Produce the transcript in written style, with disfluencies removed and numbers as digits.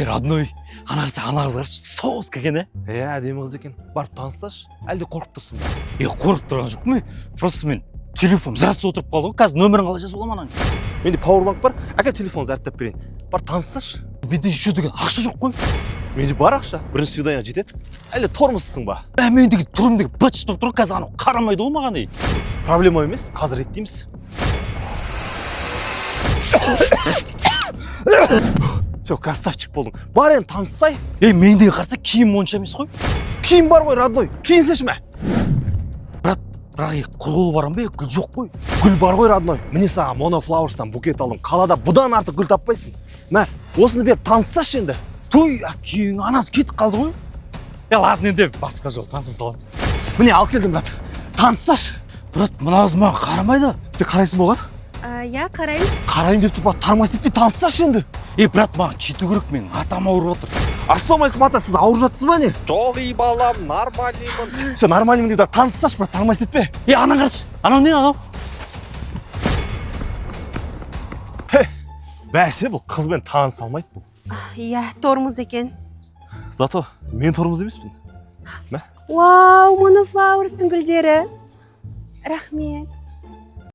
Родной, ана қыз қарашы, соғыс екен, әдемі қыз екен. Барып танысташы, әлде қорқып тұрсың ба? Қорқып тұрған жоқ мен. Просто мен телефон зарядсыз отырып қалды ғой. Қазір нөмірін қалай жазып аламын ананың? Менде пауэрбанк бар, әке телефон зарядтап берейін. Бар танысташы. Менде еще деген ақша жоқ қой. Менде бар ақша, бірінші свиданияға жетеді. Әлде тормозсың ба? Мендегі тұрымдегі быт болып тұр, қазір анау қарамайды ғой маған. Проблема емес, қазір реттейміз. Все, красавчик болдың. Бар енді таныссай. Мендегі қарса киім онша емес қой. Киім бар ғой, родной. Киінсеші ме? Бірақ құл барам ба, гүл жоқ қой. Гүл бар ғой, родной. Міне саған Монофлауэрстан букет алдым. Қалада бұдан артық гүл таппайсың. Мә, осыны беріп таныссашы енді. Той, кейін анасы кетіп қалды ғой. Ладно, енді басқа жол таныса саламыз. Міне алып келдім, брат. Таныссашы. Брат, мына қыз маған қарамайды. Сен қарайсың болған? Я қараймын. Қарайым деп тұрып, тармайсың деп таныссашы енді. Брат, маған кету керек, мен атам ауырып отыр. Ассалаумалейкум, ата, сіз ауырып жатсыз ба не? Жоқ, балам, нормальныймын. Все, нормальныймын дейді, таныссашы, брат, тармайсың етпе. Ана қарашы, анау не анау? Бәсе, бұл қызбен таныса алмайды бұл. Я тормоз екен. Зато мен тормоз емеспін. Вау, Монофлауэрстың гүлдері. Рахмет.